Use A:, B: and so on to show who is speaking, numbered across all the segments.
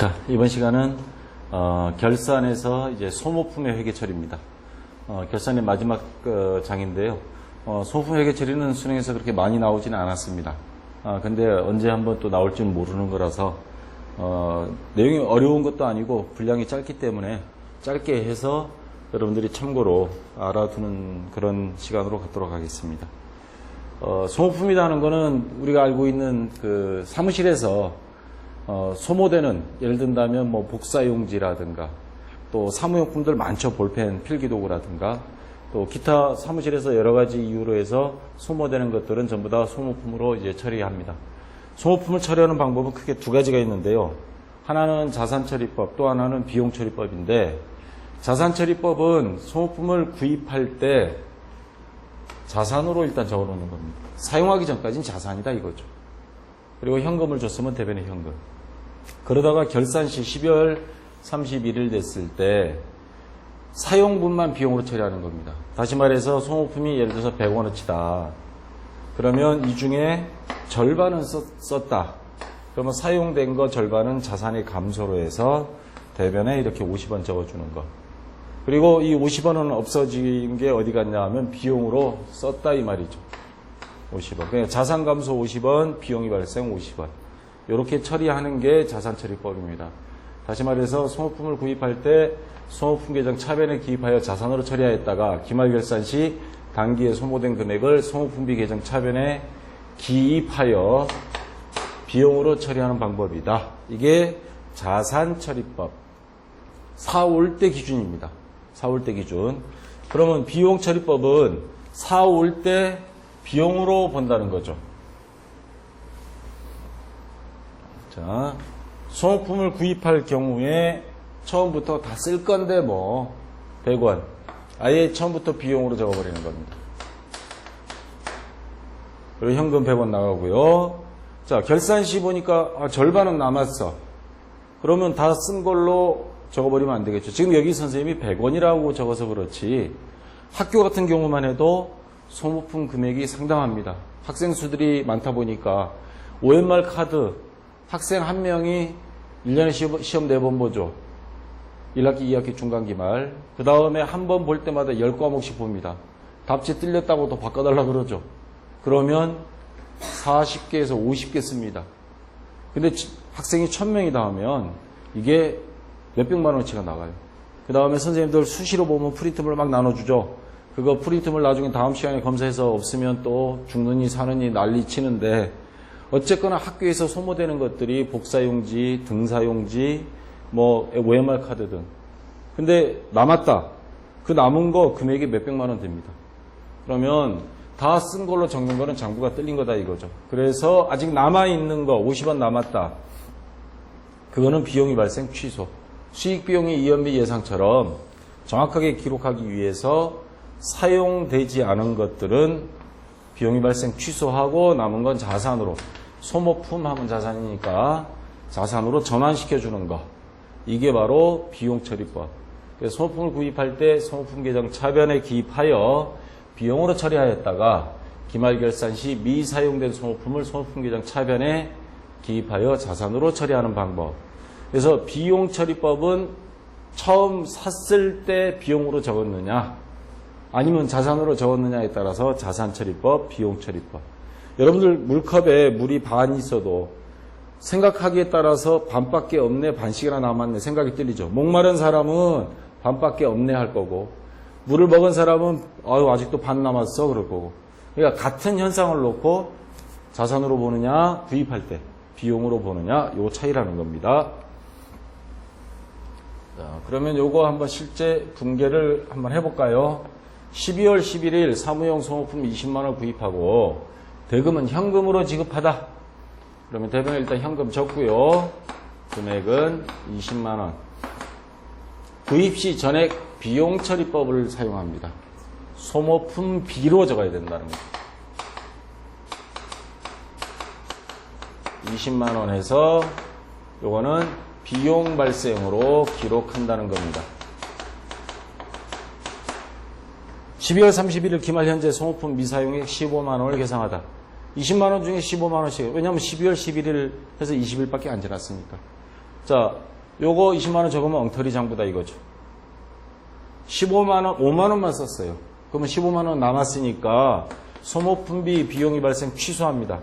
A: 자, 이번 시간은 결산에서 이제 소모품의 회계 처리입니다. 결산의 마지막 장인데요. 소모품 회계 처리는 수능에서 그렇게 많이 나오지는 않았습니다. 근데 언제 한번 또 나올지는 모르는 거라서 내용이 어려운 것도 아니고 분량이 짧기 때문에 짧게 해서 여러분들이 참고로 알아두는 그런 시간으로 갖도록 하겠습니다. 소모품이라는 거는 우리가 알고 있는 그 사무실에서 소모되는, 예를 든다면 뭐 복사용지라든가 또 사무용품들 많죠. 볼펜, 필기도구라든가 또 기타 사무실에서 여러 가지 이유로 해서 소모되는 것들은 전부 다 소모품으로 이제 처리합니다. 소모품을 처리하는 방법은 크게 두 가지가 있는데요. 하나는 자산처리법, 또 하나는 비용처리법인데, 자산처리법은 소모품을 구입할 때 자산으로 일단 적어 놓는 겁니다. 사용하기 전까지는 자산이다 이거죠. 그리고 현금을 줬으면 대변의 현금. 그러다가 결산 시 12월 31일 됐을 때 사용분만 비용으로 처리하는 겁니다. 다시 말해서 소모품이 예를 들어서 100원어치다. 그러면 이 중에 절반은 썼다. 그러면 사용된 거 절반은 자산의 감소로 해서 대변에 이렇게 50원 적어주는 거. 그리고 이 50원은 없어진 게 어디 갔냐 하면 비용으로 썼다 이 말이죠. 50원. 그냥 자산 감소 50원, 비용이 발생 50원. 이렇게 처리하는 게 자산처리법입니다. 다시 말해서 소모품을 구입할 때 소모품 계정 차변에 기입하여 자산으로 처리하였다가 기말결산 시 단기에 소모된 금액을 소모품비 계정 차변에 기입하여 비용으로 처리하는 방법이다. 이게 자산처리법 4올 때 기준입니다. 4올 때 기준. 그러면 비용처리법은 4올 때 비용으로 본다는 거죠. 자, 소모품을 구입할 경우에 처음부터 다 쓸 건데 뭐 100원 아예 처음부터 비용으로 적어버리는 겁니다. 그리고 현금 100원 나가고요. 자, 결산 시 보니까 절반은 남았어. 그러면 다 쓴 걸로 적어버리면 안 되겠죠. 지금 여기 선생님이 100원이라고 적어서 그렇지 학교 같은 경우만 해도 소모품 금액이 상당합니다. 학생 수들이 많다 보니까 OMR 카드 학생 한 명이 1년에 시험 4번 보죠. 1학기, 2학기 중간기말. 그 다음에 한 번 볼 때마다 10과목씩 봅니다. 답지 틀렸다고 또 바꿔달라 그러죠. 그러면 40개에서 50개 씁니다. 근데 학생이 1000명이다 하면 이게 몇백만 원치가 나가요. 그 다음에 선생님들 수시로 보면 프린트물 막 나눠주죠. 그거 프린트물 나중에 다음 시간에 검사해서 없으면 또 죽느니 사느니 난리 치는데, 어쨌거나 학교에서 소모되는 것들이 복사용지, 등사용지, 뭐 OMR 카드 등. 근데 남았다. 그 남은 거 금액이 몇백만 원 됩니다. 그러면 다 쓴 걸로 적는 거는 장부가 뜰린 거다 이거죠. 그래서 아직 남아있는 거 50원 남았다. 그거는 비용이 발생 취소. 수익비용이 이연비 예상처럼 정확하게 기록하기 위해서 사용되지 않은 것들은 비용이 발생 취소하고 남은 건 자산으로, 소모품 하면 자산이니까 자산으로 전환시켜주는 거. 이게 바로 비용처리법. 소모품을 구입할 때 소모품 계정 차변에 기입하여 비용으로 처리하였다가 기말결산 시 미사용된 소모품을 소모품 계정 차변에 기입하여 자산으로 처리하는 방법. 그래서 비용처리법은 처음 샀을 때 비용으로 적었느냐 아니면 자산으로 적었느냐에 따라서 자산처리법, 비용처리법. 여러분들 물컵에 물이 반 있어도 생각하기에 따라서 반밖에 없네, 반씩이나 남았네 생각이 들리죠. 목마른 사람은 반밖에 없네 할 거고, 물을 먹은 사람은 아직도 반 남았어 그럴 거고. 그러니까 같은 현상을 놓고 자산으로 보느냐, 구입할 때 비용으로 보느냐, 요 차이라는 겁니다. 자, 그러면 요거 한번 실제 분개를 한번 해볼까요? 12월 11일 사무용 소모품 20만원 구입하고 대금은 현금으로 지급하다. 그러면 대변에 일단 현금 적고요. 금액은 20만원. 구입 시 전액 비용처리법을 사용합니다. 소모품 비로 적어야 된다는 거죠. 20만원 해서 요거는 비용 발생으로 기록한다는 겁니다. 12월 31일 기말 현재 소모품 미사용액 15만원을 계상하다. 20만원 중에 15만원씩. 왜냐하면 12월 11일 해서 20일밖에 안 지났으니까. 자, 요거 20만원 적으면 엉터리 장부다 이거죠. 15만원, 5만원만 썼어요. 그러면 15만원 남았으니까 소모품비 비용이 발생 취소합니다.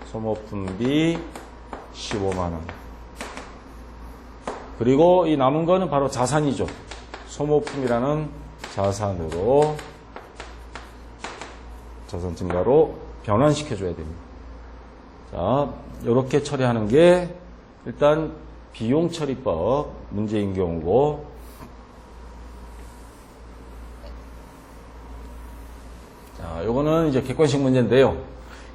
A: 소모품비 15만원. 그리고 이 남은 거는 바로 자산이죠. 소모품이라는 자산으로, 자산 증가로 변환시켜줘야 됩니다. 자, 이렇게 처리하는 게 일단 비용 처리법 문제인 경우고, 자, 요거는 이제 객관식 문제인데요.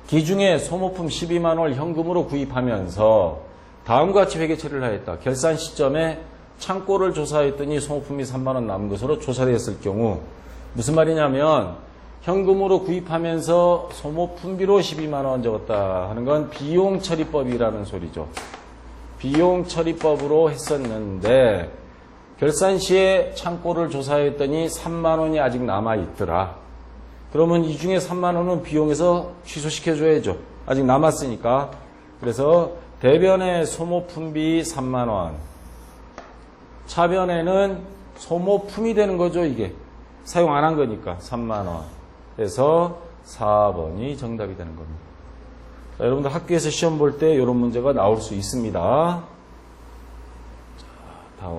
A: 기중에 소모품 12만원을 현금으로 구입하면서 다음과 같이 회계 처리를 하였다. 결산 시점에 창고를 조사했더니 소모품이 3만원 남은 것으로 조사되었을 경우, 무슨 말이냐면 현금으로 구입하면서 소모품비로 12만원 적었다 하는 건 비용 처리법이라는 소리죠. 비용 처리법으로 했었는데 결산 시에 창고를 조사했더니 3만원이 아직 남아있더라. 그러면 이 중에 3만원은 비용에서 취소시켜줘야죠. 아직 남았으니까. 그래서 대변에 소모품비 3만원, 차변에는 소모품이 되는 거죠. 이게 사용 안 한 거니까 3만원. 그래서 4번이 정답이 되는 겁니다. 자, 여러분들 학교에서 시험 볼 때 이런 문제가 나올 수 있습니다. 자,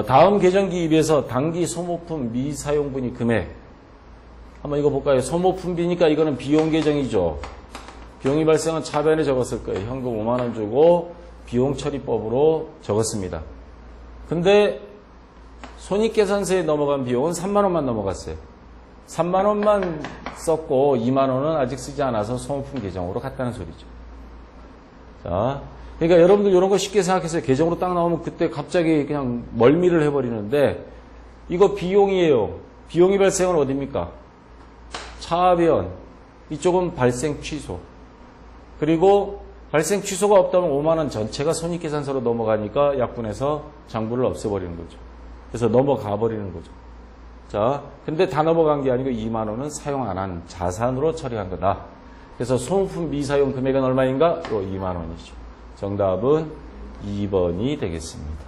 A: 다음 계정기입에서 당기 소모품 미사용분이 금액. 한번 이거 볼까요? 소모품비니까 이거는 비용 계정이죠. 비용이 발생한 차변에 적었을 거예요. 현금 5만원 주고 비용 처리법으로 적었습니다. 근데 손익계산서에 넘어간 비용은 3만원만 넘어갔어요. 3만원만 썼고 2만원은 아직 쓰지 않아서 소모품 계정으로 갔다는 소리죠. 자, 그러니까 여러분들 이런 거 쉽게 생각해서 계정으로 딱 나오면 그때 갑자기 그냥 멀미를 해버리는데, 이거 비용이에요. 비용이 발생은 어디입니까? 차변. 이쪽은 발생 취소. 그리고 발생 취소가 없다면 5만원 전체가 손익계산서로 넘어가니까 약분해서 장부를 없애버리는 거죠. 그래서 넘어가 버리는 거죠. 자, 근데 다 넘어간 게 아니고 2만원은 사용 안 한 자산으로 처리한 거다. 그래서 소모품 미사용 금액은 얼마인가? 2만원이죠. 정답은 2번이 되겠습니다.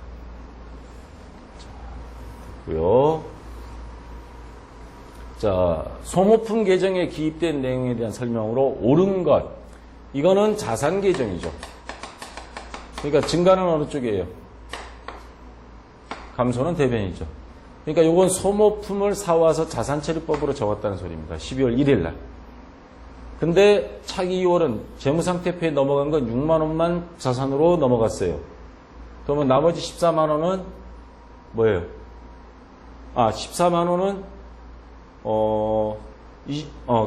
A: 고요. 자, 소모품 계정에 기입된 내용에 대한 설명으로 옳은 것. 이거는 자산 계정이죠. 그러니까 증가는 어느 쪽이에요? 감소는 대변이죠. 그러니까 이건 소모품을 사와서 자산처리법으로 적었다는 소리입니다. 12월 1일 날. 근데 차기 2월은 재무상태표에 넘어간 건 6만원만 자산으로 넘어갔어요. 그러면 나머지 14만원은 뭐예요? 14만원은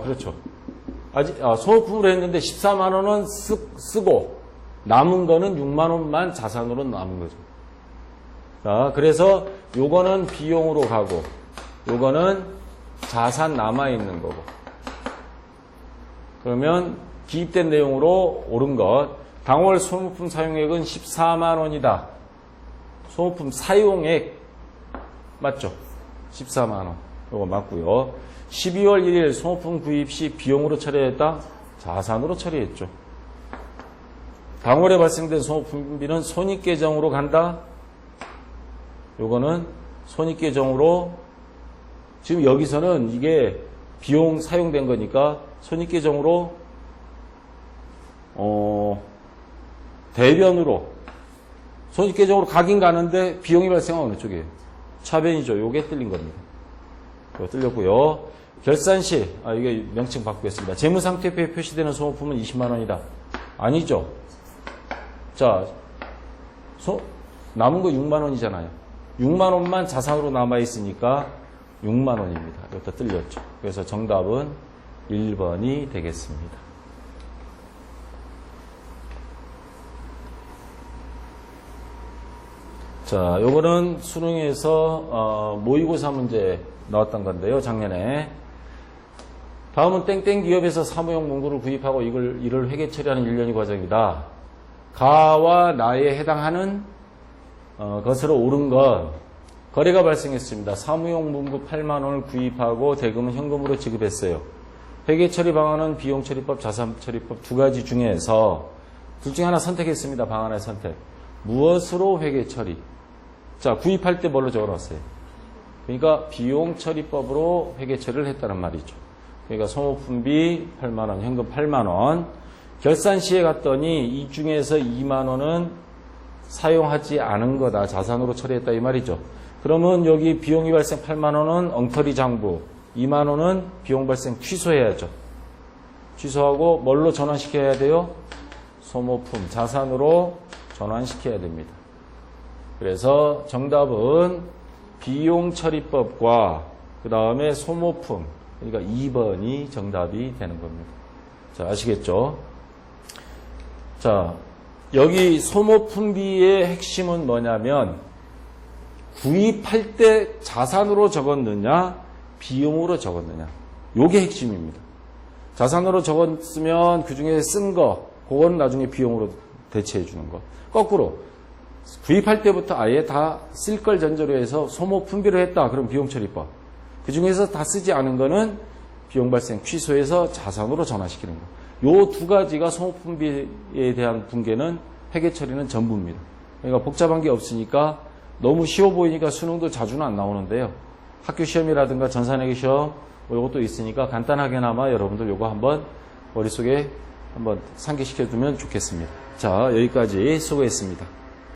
A: 그렇죠. 아직 소모품으로 했는데 14만원은 쓰고 남은 거는 6만원만 자산으로 남은 거죠. 자, 그래서 요거는 비용으로 가고 요거는 자산 남아있는 거고. 그러면 기입된 내용으로 옳은 것. 당월 소모품 사용액은 14만원이다. 소모품 사용액 맞죠? 14만원. 요거 맞고요. 12월 1일 소모품 구입 시 비용으로 처리했다? 자산으로 처리했죠. 당월에 발생된 소모품비는 손익계정으로 간다? 요거는 손익계정으로, 지금 여기서는 이게 비용 사용된 거니까 손익계정으로 대변으로 손익계정으로 가긴 가는데 비용이 발생한 어느 쪽이에요? 차변이죠. 요게 틀린 겁니다. 이거 틀렸고요. 결산 시 이게 명칭 바꾸겠습니다. 재무상태표에 표시되는 소모품은 20만원이다. 아니죠. 자, 남은 거 6만원이잖아요. 6만원만 자산으로 남아있으니까 6만원입니다. 이것도 틀렸죠. 그래서 정답은 1번이 되겠습니다. 자, 요거는 수능에서 모의고사 문제 나왔던 건데요. 작년에. 다음은 땡땡 기업에서 사무용 문구를 구입하고 이를 회계 처리하는 일련의 과정이다. 가와 나에 해당하는 것으로 옳은 것. 거래가 발생했습니다. 사무용 문구 8만원을 구입하고 대금은 현금으로 지급했어요. 회계 처리 방안은 비용 처리법, 자산 처리법 두 가지 중에서 둘 중에 하나 선택했습니다. 방 하나의 선택. 무엇으로 회계 처리? 자, 구입할 때 뭘로 적어놨어요? 그러니까 비용 처리법으로 회계 처리를 했다는 말이죠. 그러니까 소모품비 8만 원, 현금 8만 원. 결산 시에 갔더니 이 중에서 2만 원은 사용하지 않은 거다. 자산으로 처리했다 이 말이죠. 그러면 여기 비용이 발생 8만 원은 엉터리 장부, 2만 원은 비용 발생 취소해야죠. 취소하고 뭘로 전환시켜야 돼요? 소모품, 자산으로 전환시켜야 됩니다. 그래서 정답은 비용 처리법과 그 다음에 소모품, 그러니까 2번이 정답이 되는 겁니다. 자, 아시겠죠? 자, 여기 소모품비의 핵심은 뭐냐면 구입할 때 자산으로 적었느냐 비용으로 적었느냐, 요게 핵심입니다. 자산으로 적었으면 그중에 쓴 거, 그거는 나중에 비용으로 대체해 주는 거. 거꾸로 구입할 때부터 아예 다 쓸 걸 전제로 해서 소모품비로 했다. 그럼 비용처리법. 그중에서 다 쓰지 않은 거는 비용 발생 취소해서 자산으로 전환시키는 거. 요 두 가지가 소모품비에 대한 분계는 회계 처리는 전부입니다. 그러니까 복잡한 게 없으니까 너무 쉬워 보이니까 수능도 자주는 안 나오는데요. 학교 시험이라든가 전산회계 시험 요것도 있으니까 간단하게나마 여러분들 요거 한번 머릿속에 한번 상기시켜 두면 좋겠습니다. 자, 여기까지 수고했습니다.